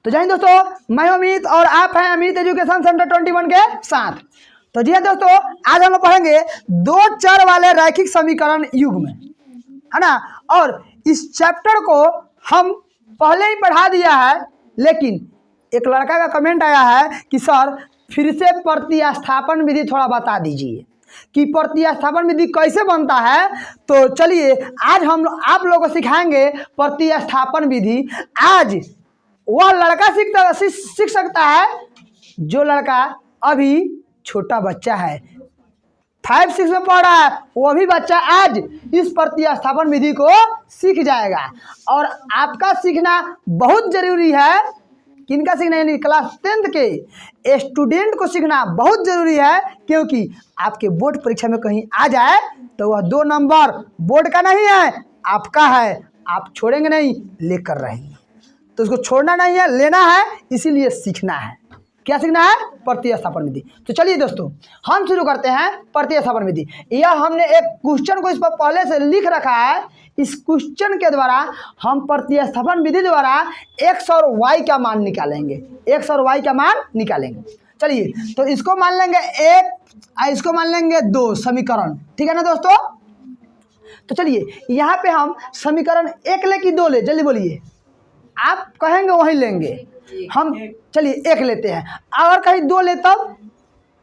तो जय हिंद दोस्तों, मैं अमित और आप हैं अमित एजुकेशन सेंटर 21 के साथ। तो जी हाँ दोस्तों, आज हम लोग पढ़ेंगे दो चर वाले रैखिक समीकरण युग्म में, है ना। और इस चैप्टर को हम पहले ही पढ़ा दिया है, लेकिन एक लड़का का कमेंट आया है कि सर फिर से प्रतिस्थापन विधि थोड़ा बता दीजिए कि प्रतिस्थापन विधि कैसे बनता है। तो चलिए आज हम आप लोगों को सिखाएंगे प्रतिस्थापन विधि। आज वह लड़का सीख सकता है जो लड़का अभी छोटा बच्चा है, 5-6 में पढ़ रहा है, वो भी बच्चा आज इस प्रतिस्थापन विधि को सीख जाएगा। और आपका सीखना बहुत जरूरी है। किनका सीखना, यानी क्लास 10th के स्टूडेंट को सीखना बहुत जरूरी है, क्योंकि आपके बोर्ड परीक्षा में कहीं आ जाए तो वह 2 नंबर बोर्ड का नहीं है, आपका है। आप छोड़ेंगे नहीं, लेकर रहेंगे। तो उसको छोड़ना नहीं है, लेना है, इसीलिए सीखना है। क्या सीखना है? प्रतिस्थापन विधि। तो चलिए दोस्तों, हम शुरू करते हैं प्रतिस्थापन विधि। यह हमने एक क्वेश्चन को इस पर पहले से लिख रखा है। इस क्वेश्चन के द्वारा हम प्रतिस्थापन विधि द्वारा x और y का मान निकालेंगे। x और y का मान निकालेंगे। चलिए, तो इसको मान लेंगे 1, इसको मान लेंगे 2 समीकरण, ठीक है ना दोस्तों। तो चलिए यहाँ पे हम समीकरण 1 ले कि 2 ले, जल्दी बोलिए। आप कहेंगे वही लेंगे, हम चलिए 1 लेते हैं। अगर कहीं 2 ले तब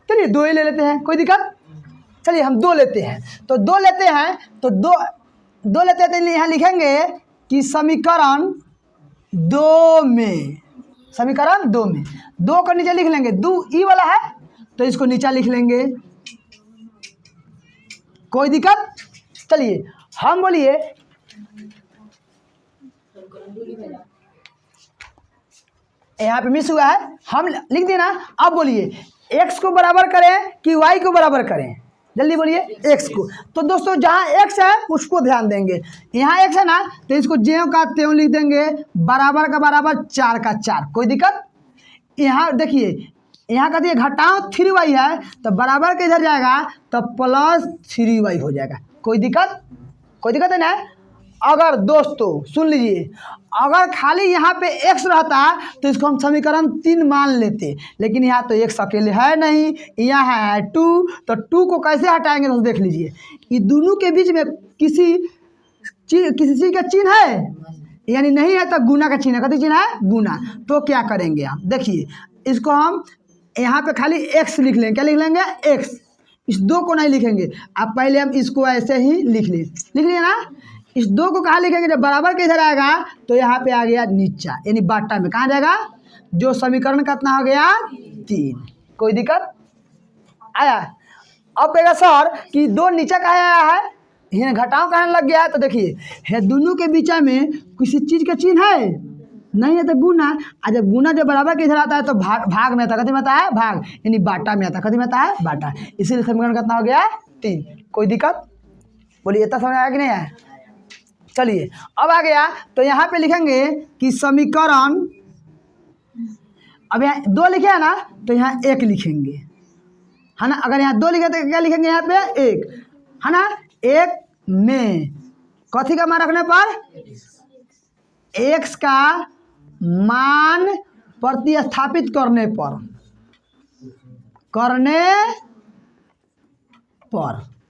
चलिए 2 ही ले लेते हैं, कोई दिक्कत। चलिए हम 2 लेते हैं, तो 2 लेते हैं, तो 2 लेते हैं। तो यहाँ लिखेंगे कि समीकरण 2 में, समीकरण 2 में 2 को नीचे लिख लेंगे। 2 ई वाला है तो इसको नीचे लिख लेंगे, कोई दिक्कत। चलिए हम बोलिए यहाँ पे मिस हुआ है, हम लिख देना। अब बोलिए x को बराबर करें कि y को बराबर करें, जल्दी बोलिए। x को, तो दोस्तों जहाँ x है उसको ध्यान देंगे। यहाँ x है ना, तो इसको ज्यों का त्यों लिख देंगे, बराबर का बराबर 4 का 4, कोई दिक्कत। यहाँ देखिए, यहाँ का दिए घटाओ 3y है, तो बराबर के इधर जाएगा तो प्लस 3y हो जाएगा, कोई दिक्कत, कोई दिक्कत है ना। अगर दोस्तों सुन लीजिए, अगर खाली यहाँ पे x रहता तो इसको हम समीकरण 3 मान लेते, लेकिन यहाँ तो x अकेले है नहीं, यहाँ है 2, तो 2 को कैसे हटाएंगे दोस्तों देख लीजिए। ये दोनों के बीच में किसी चीज़ का चिन्ह है, यानी नहीं है तो गुना का चिन्ह है। कथी चिन्ह है? गुना। तो क्या करेंगे आप देखिए, इसको हम यहाँ पे खाली x लिख लेंगे। क्या लिख लेंगे? x। इस 2 को नहीं लिखेंगे, आप पहले हम इसको ऐसे ही लिख लिए ना। इस 2 को कहाँ लिखेंगे? जब बराबर के इधर आएगा तो यहाँ पे आ गया नीचा, यानी बाटा में कहाँ जाएगा? जो समीकरण कितना हो गया? 3, कोई दिक्कत आया। अब कहेगा सर कि 2 नीचा कहाँ आया है, यहाँ घटाव कहने लग गया है। तो देखिए है दोनों के बीच में किसी चीज़ का चिन्ह है नहीं है, तो गुना। और जब गुना जब बराबर के इधर आता है तो भाग में आता है। कथी में आता है? भाग, यानी बाटा में आता है। कथी में आता है? बाटा। इसीलिए समीकरण कितना हो गया? 3, कोई दिक्कत। बोलिए इतना समझ आया कि नहीं आया? चलिए अब आ गया, तो यहाँ पे लिखेंगे कि समीकरण, अब यहाँ 2 लिखे है ना, तो यहाँ 1 लिखेंगे, है ना। अगर यहाँ 2 लिखे तो क्या लिखेंगे? यहाँ पे 1, है ना। 1 में कथी का मान रखने पर? x का मान प्रतिस्थापित करने पर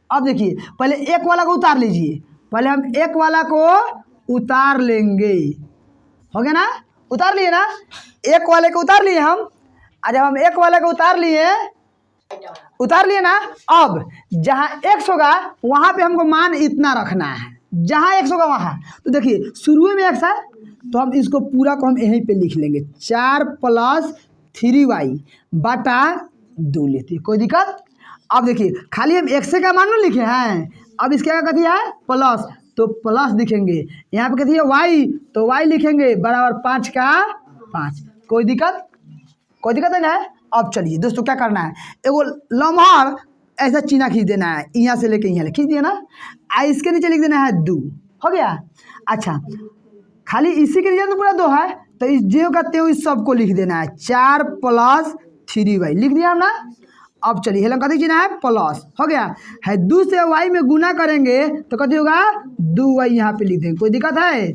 अब देखिए, पहले 1 वाला को उतार लीजिए। पहले हम 1 वाला को उतार लेंगे, हो गया ना, उतार लिए ना। 1 वाले को उतार लिए हम, और जब हम 1 वाले को उतार लिए ना, अब जहाँ x होगा वहाँ पे हमको मान इतना रखना है। जहाँ x होगा वहाँ, तो देखिए शुरू में x है, तो हम इसको पूरा को हम यहीं पे लिख लेंगे, 4 + 3y बटा 2 लेते, कोई दिक्कत। अब देखिए खाली हम x का मान नहीं लिखे हैं, अब इसके क्या कथी है? प्लस, तो प्लस लिखेंगे। यहाँ पे कथी है? y, तो y लिखेंगे बराबर 5 का 5, कोई दिक्कत, कोई दिक्कत है ना। अब चलिए दोस्तों क्या करना है, एगो लम्हार ऐसा चिन्ह खींच देना है, यहाँ से लेके यहाँ खींच दिया ना, इसके नीचे लिख देना है 2, हो गया। अच्छा, खाली इसी के नीचे तो पूरा 2 है, तो इस जो का त्यों इस सबको लिख देना है, 4 + 3y लिख दिया हम ना। अब चलिए हेलन कथी चिन्ह है? प्लस, हो गया है। 2 से y में गुना करेंगे तो कथी होगा? 2y यहाँ पे लिख देंगे, कोई दिक्कत है?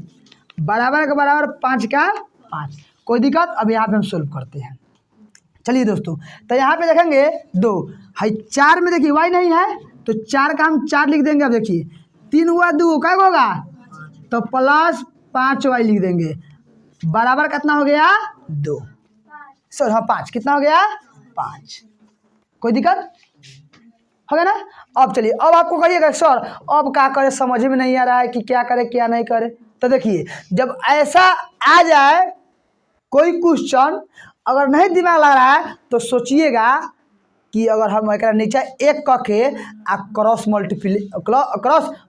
बराबर के बराबर 5 का 5, कोई दिक्कत। अब यहाँ पे हम सोल्व करते हैं। चलिए दोस्तों, तो यहाँ पे देखेंगे 2 है, 4 में देखिए y नहीं है तो 4 का हम 4 लिख देंगे। अब देखिए 3 हुआ 2 क्या होगा, तो प्लस 5y लिख देंगे, बराबर कितना हो गया 2, सर हाँ 5, कितना हो गया 5। कोई दिक्कत हो गया ना। अब चलिए, अब आपको कहिएगा सर अब क्या करे, समझ में नहीं आ रहा है कि क्या करे क्या नहीं करे। तो देखिए जब ऐसा आ जाए कोई क्वेश्चन, अगर नहीं दिमाग लग रहा है तो सोचिएगा कि अगर हम एक नीचे एक क के क्रॉस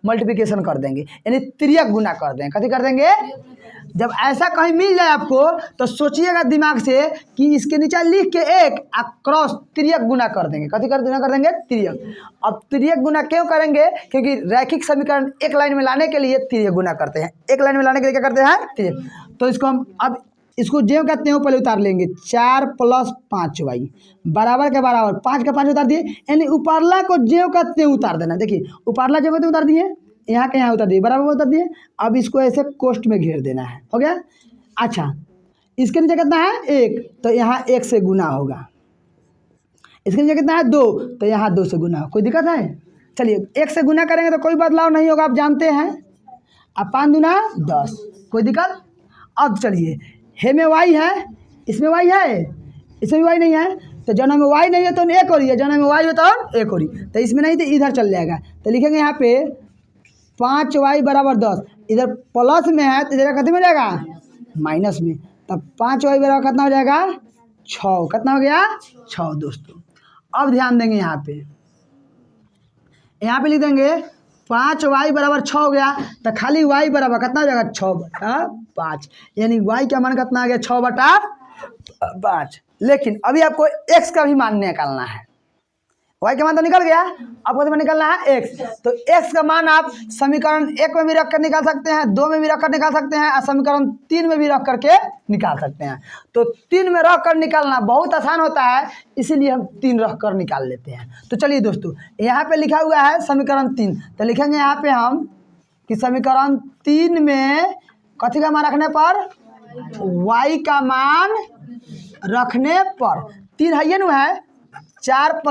मल्टीप्लिकेशन कर देंगे, यानी त्रियक गुना कर देंगे। कथी कर देंगे, जब ऐसा कहीं मिल जाए आपको तो सोचिएगा दिमाग से कि इसके नीचे लिख के एक क्रॉस त्रियक गुना कर देंगे। कथी कर देंगे, त्रियक। अब त्रियक गुना क्यों करेंगे, क्योंकि रैखिक समीकरण एक लाइन में लाने के लिए त्रियक गुना करते हैं। एक लाइन में लाने के लिए क्या करते हैं, त्रियक। तो इसको हम अब इसको जो कहते हैं वो पहले उतार लेंगे, 4 + 5y बराबर के बराबर 5 का 5 उतार दिए, यानी ऊपरला को जो कहते हैं उतार देना। देखिए ऊपरला जो कहते हैं उतार दिए, यहाँ के यहाँ उतार दिए, बराबर उतार दिए। अब इसको ऐसे कोष्ठ में घेर देना है, हो गया। अच्छा इसके नीचे कितना है 1, तो यहाँ 1 से गुना होगा। इसके नीचे कितना है 2, तो यहाँ 2 से गुना। कोई दिक्कत है। चलिए 1 से गुना करेंगे तो कोई बदलाव नहीं होगा, आप जानते हैं। अब 5 दूना 10, कोई दिक्कत। अब चलिए हे में y है, इसमें y है, इसमें y नहीं है, तो जना में y नहीं है तो एक और है, जना में y है तो एक और ही, तो इसमें नहीं तो इधर चल जाएगा। तो लिखेंगे यहाँ पे 5y बराबर 10, इधर प्लस में है तो इधर कितने में जाएगा माइनस में, तब 5y बराबर कितना हो जाएगा 6। कितना हो गया 6 दोस्तों। अब ध्यान देंगे यहाँ पे लिख देंगे 5y बराबर 6 हो गया, तो खाली y बराबर कितना हो जाएगा 6/5, यानी y का मान कितना आ गया 6/5। लेकिन अभी आपको x का भी मान निकालना है। y का मान तो निकल गया, आपको तो निकालना है x। तो x का मान आप समीकरण 1 में भी रख कर निकाल सकते हैं, 2 में भी रख कर निकाल सकते हैं, और समीकरण 3 में भी रख करके निकाल सकते हैं। तो 3 में रख कर निकालना बहुत आसान होता है, इसीलिए हम 3 रख कर निकाल लेते हैं। तो चलिए दोस्तों, यहाँ पे लिखा हुआ है समीकरण 3, तो लिखेंगे यहाँ पे हम कि समीकरण 3 में कथी का मान रखने पर, y का मान रखने पर 3 है ना है 4 +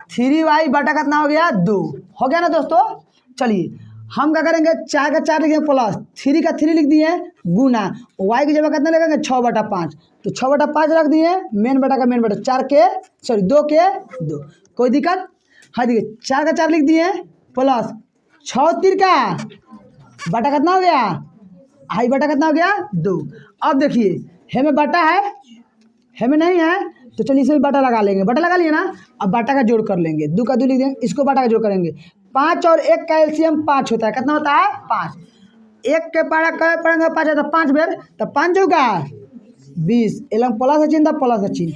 3y बटा कितना हो गया 2, हो गया ना दोस्तों। चलिए हम क्या करेंगे, 4 का 4 लिखेंगे प्लस 3 का 3 लिख दिए गुना, y की जगह कितना लगेंगे 6/5, तो 6/5 रख दिए, मेन बटा का मेन बटा 2 के 2। कोई दिक्कत। हाँ देखिए 4 का 4 लिख दिए प्लस 6 3 का बटा कितना हो गया, आई बटा कितना हो गया 2। अब देखिए हे में बटा है, हे में नहीं है, तो चलिए इसे बटा लगा लेंगे, बटा लगा लिए ना। अब बटा का जोड़ कर लेंगे, 2 का 2 लिख देंगे, इसको बटा का जोड़ करेंगे। 5 और 1 का एलसीएम 5 होता है, कितना होता है 5। 1 के पढ़ेंगे 5 है तो 5 बेर, तो 5 चौका 20, एलम प्लस है चिन्ह प्लस है चिन्ह।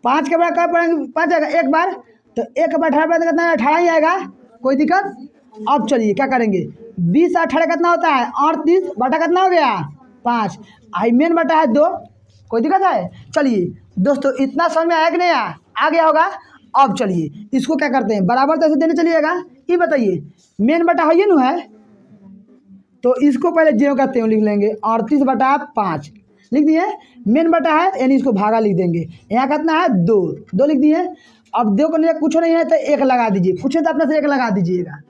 5 के बाद पढ़ेंगे 5 आएगा एक बार, तो 1 के बाद 18 कितना 18 ही आएगा। कोई दिक्कत। अब चलिए क्या करेंगे, 20 और 18 कितना होता है 38, बटा कितना हो गया 5, आई मेन बटा है 2। कोई दिक्कत है। चलिए दोस्तों इतना समझ में आया कि नहीं आ गया होगा। अब चलिए इसको क्या करते हैं, बराबर तो ऐसे देने चलिएगा। ये बताइए मेन बटा है ये ना है, तो इसको पहले जो कहते हैं लिख लेंगे 38/5 लिख दिए, मेन बटा है यानी इसको भागा लिख देंगे। यहाँ कितना है 2 लिख दिए। अब 2 को नहीं कुछ नहीं है तो 1 लगा दीजिए, पूछे तो अपने से 1 लगा दीजिएगा।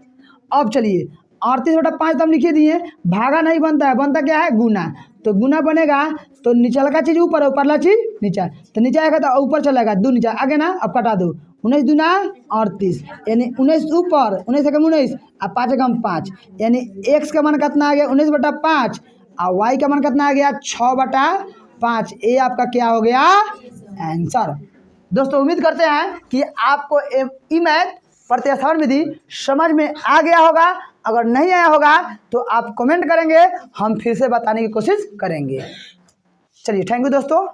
अब चलिए 38/5 तो हम लिखे दिए, भागा नहीं बनता है, बनता क्या है गुना, तो गुना बनेगा तो नीचे का चीज़ ऊपर, ऊपरला चीज़ नीचे, तो नीचे आएगा तो ऊपर चलेगा 2 नीचे आगे ना। अब कटा दो, 19 दूना 38, यानी 19 ऊपर, 19 एकम 19 और 5 एकम 5, यानी x का मान कितना आ गया 19/5 और y का मान कितना आ गया 6/5। ये आपका क्या हो गया आंसर। दोस्तों उम्मीद करते हैं कि आपको ई मैथ प्रतिस्थापन विधि समझ में आ गया होगा। अगर नहीं आया होगा तो आप कमेंट करेंगे, हम फिर से बताने की कोशिश करेंगे। चलिए थैंक यू दोस्तों।